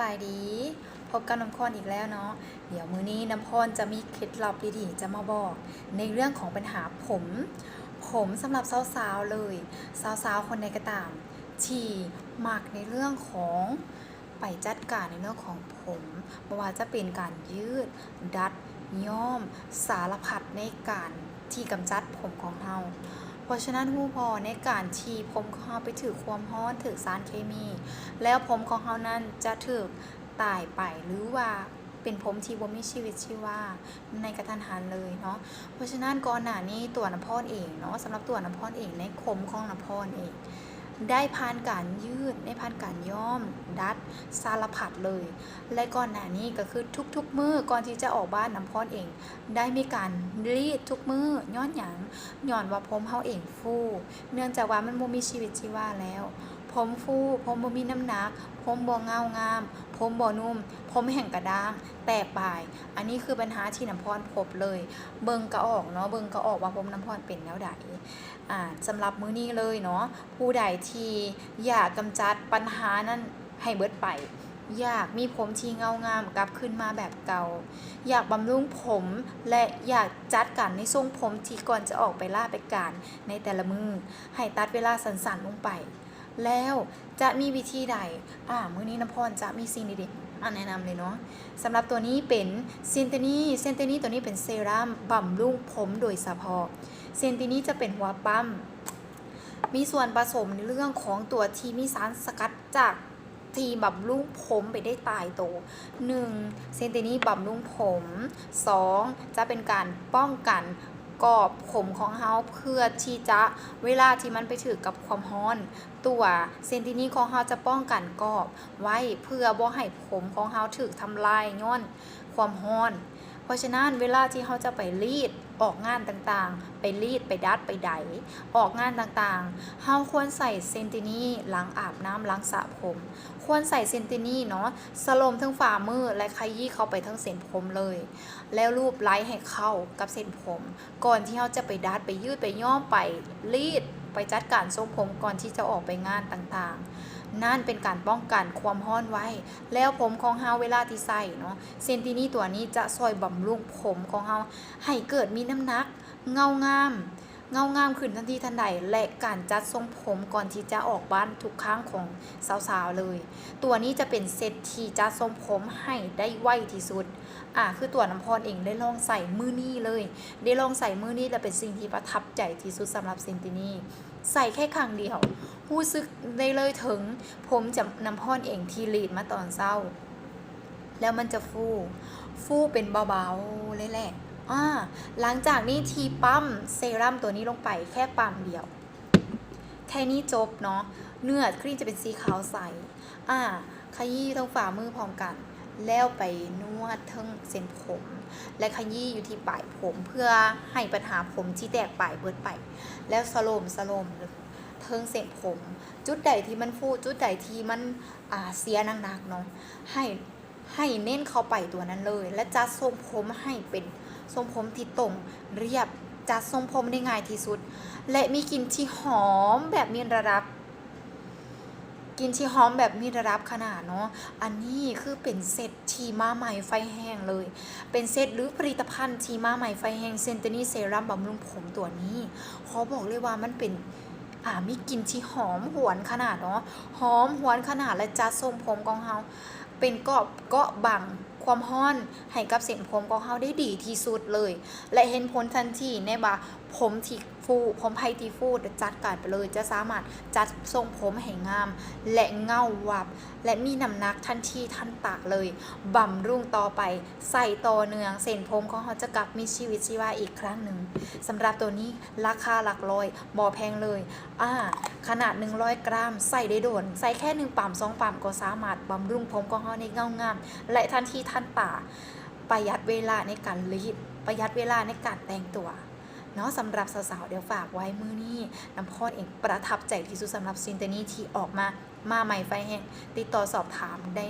บายดีพบกับน้ำพรอีกแล้วเนาะเดี๋ยวมื้อนี้น้ำพรจะมีเคล็ดลับดีๆจะมาบอกในเรื่องของปัญหาผมสำหรับสาวๆเลยสาวๆคนใดก็ตามที่มักในเรื่องของไปจัดการในเรื่องของผมไม่ว่าจะเป็นการยืดดัดย้อมสารพัดในการที่กำจัดผมของเราเพราะฉะนั้นผู้พอในการที่ผมของเราไปถือความร้อนถือสารเคมีแล้วผมของเรานั้นจะถูกตายไปหรือว่าเป็นผมที่บ่มีชีวิตชีวาในกระทันหันเลยเนาะเพราะฉะนั้นก่อนหน้านี้ตัวน้ำพรเองเนาะสำหรับตัวน้ำพรเองในผมของน้ำพรเองได้ผ่านการยืดได้ผ่านการย้อมดัดสารพัดเลยและก่อนหน้านี้ก็คือทุกๆมื้อก่อนที่จะออกบ้านน้ำพรเองได้มีการรีดทุกมื้อย้อนหยังย้อนว่าผมเฮาเองฟูเนื่องจากว่ามันบ่มีชีวิตชีวาแล้วผมฟูผมบ่มีน้ำหนักผมบ่เงางามผมบ่นุ่มผมแห้งกระด้างแตกปลายอันนี้คือปัญหาที่น้ำพรพบเลยเบิ่งก็ออกเนาะเบิ่งก็ออกว่าผมน้ำพรเป็นแนวใดสำหรับมื้อนี้เลยเนาะผู้ใดที่อยากกำจัดปัญหานั้นให้เบิดไปอยากมีผมที่เงางามกลับขึ้นมาแบบเก่าอยากบำรุงผมและอยากจัดการในทรงผมที่ก่อนจะออกไปล่าไปการในแต่ละมือให้ตัดเวลาสั้นๆลงไปแล้วจะมีวิธีใดมื้อนี้น้ำพรจะมีสิ่งดีๆแนะนำเลยเนาะสำหรับตัวนี้เป็นเซนเตนี่ตัวนี้เป็นเซรั่มบำรุงผมโดยเฉพาะเซนเตนี่จะเป็นหัวปั๊มมีส่วนผสมในเรื่องของตัวที่มีสารสกัดจากที่บำรุงผมไปได้ตายตัว1เซนเตนี่บำรุงผม2จะเป็นการป้องกันกรอบผมของเฮาเพื่อที่จะเวลาที่มันไปถึงกับความร้อนตัวเซนตินี่ของเฮาจะป้องกันกรอบไว้เพื่อบ่ให้ผมของเฮาถูกทำลายย้อนความร้อนเพราะฉะนั้นเวลาที่เฮาจะไปรีดออกงานต่างๆไปรีดไปดัดไปไดออกงานต่างๆเฮาควรใส่เซนตินี่หลังอาบน้ำหลังสระผมควรใส่เซนตินี่เนาะสโลมทั้งฝ่ามือและขยี้เข้าไปทั้งเส้นผมเลยแล้วรูปไล้ให้เข้ากับเส้นผมก่อนที่เราจะไปดัดไปยืดไปย้อมไปรีดไปจัดการทรงผมก่อนที่จะออกไปงานต่างๆนั่นเป็นการป้องกันความร้อนไว้แล้วผมของเฮาเวลาที่ใส่เนาะเซนตินี่ตัวนี้จะช่วยบำรุงผมของเฮาให้เกิดมีน้ำหนักเงางามขึ้นทันทีทันใดและการจัดทรงผมก่อนที่จะออกบ้านทุกครั้งของสาวๆเลยตัวนี้จะเป็นเซตที่จัดทรงผมให้ได้ไวที่สุดคือตัวน้ำพรเองได้ลองใส่มือนี้เลยได้ลองใส่มือนี้และเป็นสิ่งที่ประทับใจที่สุดสำหรับเซนตินี่ใส่แค่ครั้งเดียวรู้สึกได้เลยถึงผมจะน้ำพรเองที่รีดมาตอนเช้าแล้วมันจะฟูเป็นเบาๆเลยแหละหลังจากนี้ทีปั๊มเซรั่มตัวนี้ลงไปแค่ปั๊มเดียวแค่นี้จบเนาะเนื้อครีมจะเป็นสีขาวใสขยี้ทั้งฝ่ามือพร้อมกันแล้วไปนวดทั้งเส้นผมและขยี้อยู่ที่ปลายผมเพื่อให้ปัญหาผมที่แตกปลายเบิดไปแล้วสโลมเทิงเส้นผมจุดใดที่มันฟูจุดใดที่มันเสียหนักๆเนาะให้เน้นเข้าไปตัวนั้นเลยและจัดทรงผมให้เป็นทรงผมที่ตรงเรียบจัดทรงผมได้ง่ายที่สุดและมีกลิ่นที่หอมแบบมีระดับกินที่หอมแบบมีระดับขนาดเนาะอันนี้คือเป็นเซตทีมาใหม่ไฟแห้งเลยเป็นเซตหรือผลิตภัณฑ์ทีมาใหม่ไฟแห้งเซนเตนี่เซรั่มบำรุงผมตัวนี้ขอบอกเลยว่ามันเป็นมีกลิ่นที่หอมหวนขนาดเนาะหอมหวนขนาดและจัดทรงผมของเฮาเป็นเกาะบังความร้อนให้กับเส้นผมของเฮาได้ดีที่สุดเลยและเห็นผลทันทีในบ่าผมที่ฟูผมไพที่ฟูจัดการไปเลยจะสามารถจัดทรงผมให้งามและเงาวับและมีน้ำหนักทันทีทันตากเลยบำรุงต่อไปใส่ต่อเนื่องเส้นผมของเขาจะกลับมีชีวิตชีวาอีกครั้งหนึ่งสำหรับตัวนี้ราคาหลักร้อยบ่แพงเลยขนาด100 กรัมใส่ได้โดนใส่แค่1 ปั๊ม2 ปั๊มก็สามารถบำรุงผมของเขาในเงางามและทันทีทันตาประหยัดเวลาในการรีดประหยัดเวลาในการแต่งตัวเนาะสำหรับสาวๆเดี๋ยวฝากไว้มือนี้น้ำพรเองประทับใจที่สุดสำหรับซินเตนี่ที่ออกมาใหม่ไฟแห้งติดต่อสอบถามได้